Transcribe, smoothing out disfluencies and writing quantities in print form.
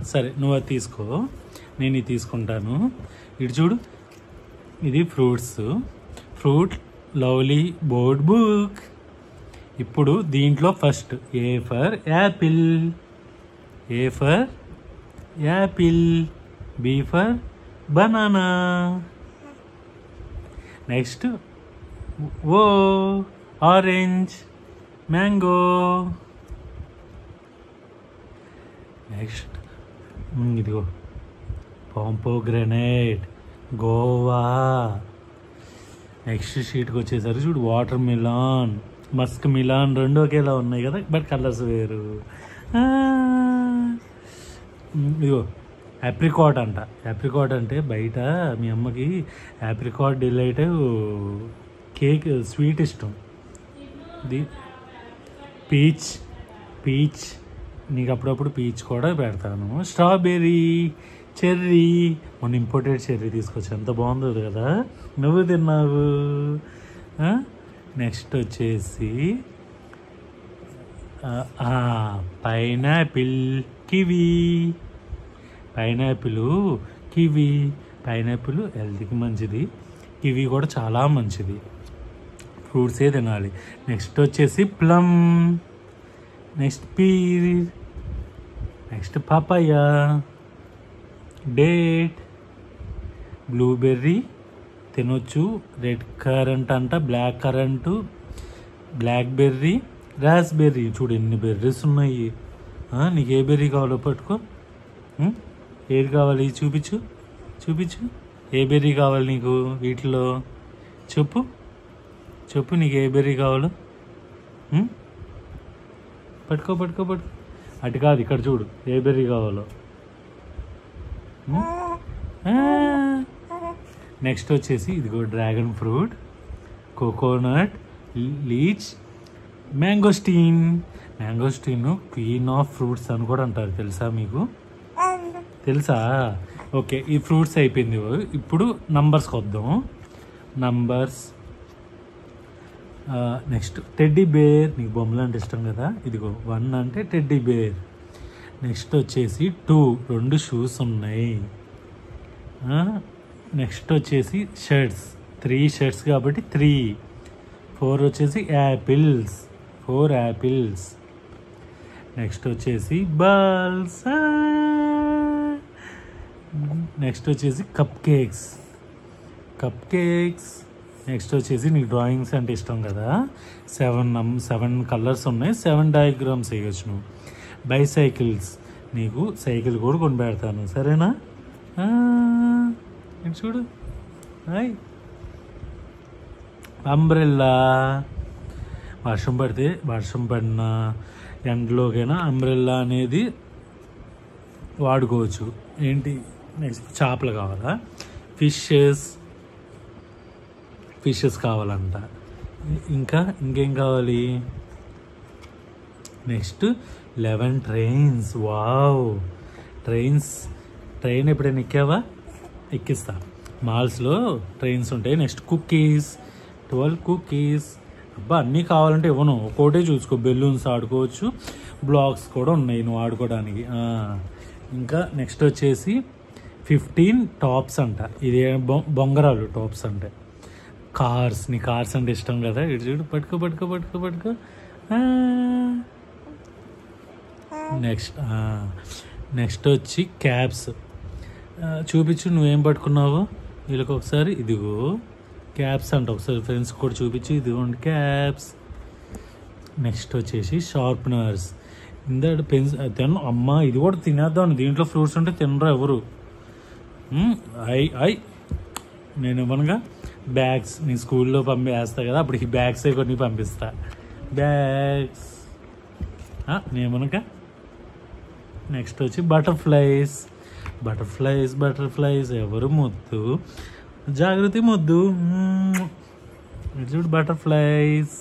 సరే నువ్వు అది తీసుకో, నేను ఇది తీసుకుంటాను. ఇటు చూడు, ఇది ఫ్రూట్ లవ్లీ బోర్డ్ బుక్. ఇప్పుడు దీంట్లో first A for apple, B for banana, next O orange, mango, next ఇదిగో పాంపోగ్రనేట్, గోవా. నెక్స్ట్ షీట్కి వచ్చేసరికి చూడు వాటర్ మిలాన్, మస్క్ మిలాన్, రెండు ఒకేలా ఉన్నాయి కదా, బట్ కలర్స్ వేరు. ఇదిగో యాప్రికాట్ అంట. యాప్రికాట్ అంటే బయట మీ అమ్మకి యాప్రికాట్ డిలైట్ కేక్ స్వీట్ ఇష్టం. పీచ్ నీకు అప్పుడప్పుడు పీచ్ కూడా పెడతాను. స్ట్రాబెర్రీ, చెర్రీ, మొన్న ఇంపోర్టెడ్ చెర్రీ తీసుకొచ్చి ఎంత బాగుందో కదా, నువ్వు తిన్నావు. నెక్స్ట్ వచ్చేసి పైనాపిల్, కివీ. పైనాపిల్ హెల్త్కి మంచిది, కివీ కూడా చాలా మంచిది, ఫ్రూట్సే తినాలి. నెక్స్ట్ వచ్చేసి plum, next pear, next papaya, date, blueberry తినొచ్చు, రెడ్ కరెంట్ అంట, బ్లాక్ కరెంటు, బ్లాక్బెర్రీ, రాస్బెర్రీ. చూడు ఎన్ని బెర్రీస్ ఉన్నాయి. నీకు ఏ బెర్రీ కావాలో పట్టుకో. ఏది కావాలి చూపించు. ఏ బెర్రీ కావాలి నీకు వీటిలో? చెప్పు నీకు ఏ బెర్రీ కావాలో. పట్టుకో. అటు కాదు, ఇక్కడ చూడు ఏ బెర్రీ కావాలో. నెక్స్ట్ వచ్చేసి ఇదిగో dragon fruit, coconut, lychee, mangosteen. Queen of fruits అని కూడా అంటారు, తెలుసా మీకు? తెలుసా? ఓకే, ఈ ఫ్రూట్స్ అయిపోయింది. ఇప్పుడు నంబర్స్కి వద్దాం. నెక్స్ట్ టెడ్డీ బేర్, నీకు బొమ్మలు అంటే ఇష్టం కదా, ఇదిగో 1 అంటే టెడ్డీ బేర్. నెక్స్ట్ వచ్చేసి 2 2 షూస్ ఉన్నాయి. నెక్స్ట్ వచ్చేసి షర్ట్స్, 3 షర్ట్స్ కాబట్టి 3. 4 వచ్చేసి యాపిల్స్, 4 యాపిల్స్. నెక్స్ట్ వచ్చేసి బాల్స్. నెక్స్ట్ వచ్చేసి కప్ కేక్స్. నెక్స్ట్ వచ్చేసి నీకు డ్రాయింగ్స్ అంటే ఇష్టం కదా, 7 కలర్స్ ఉన్నాయి, 7 డయాగ్రామ్స్ వేయచ్చు నువ్వు. బైసైకిల్స్, నీకు సైకిల్ కూడా కొని పెడతాను, సరేనా? చూడు. అంబ్రెల్లా, వర్షం పడిన ఎండలోకైనా అంబ్రెల్లా అనేది వాడుకోవచ్చు. ఏంటి నెక్స్ట్? చేపలు కావాలా? ఫిషెస్ కావాలంట. ఇంకేం కావాలి? Next 11 trains. వావ్, ట్రైన్ ఎప్పుడైనా ఎక్కావా? ఎక్కిస్తా. మాల్స్లో ట్రైన్స్ ఉంటాయి. Next cookies, 12 cookies. అబ్బా, అన్నీ కావాలంటే ఇవ్వను, ఒక్కోటే చూసుకో. బెలూన్స్ ఆడుకోవచ్చు, బ్లాక్స్ కూడా ఉన్నాయి నువ్వు ఆడుకోవడానికి. ఇంకా నెక్స్ట్ వచ్చేసి 15 టాప్స్ అంట. ఇది బొంగరాలు టాప్స్ అంటే. కార్స్, నీ కార్స్ అంటే ఇష్టం కదా, ఇటు చూడు. పట్టుకో. నెక్స్ట్ వచ్చి క్యాప్స్. చూపించు నువ్వేం పట్టుకున్నావో వీళ్ళకి ఒకసారి. ఇదిగో క్యాప్స్ అంట, ఒకసారి ఫ్రెండ్స్ కూడా చూపించి. ఇదిగోండి క్యాప్స్. నెక్స్ట్ వచ్చేసి షార్ప్నర్స్. ఇందాక పెన్స్ అమ్మ, ఇది కూడా తినేద్దాం. దీంట్లో ఫ్రూట్స్ ఉంటే తినరు ఎవరు. నేను ఇవ్వనుగా. బ్యాగ్స్, నీ స్కూల్లో వేస్తా కదా, అప్పుడు ఈ బ్యాగ్స్ కొన్ని పంపిస్తా. బ్యాగ్స్ నేమనగా. నెక్స్ట్ వచ్చి బటర్ఫ్లైస్. ఎవరు ముద్దు, జాగ్రత్త ముద్దు. చూడు బటర్ఫ్లైస్.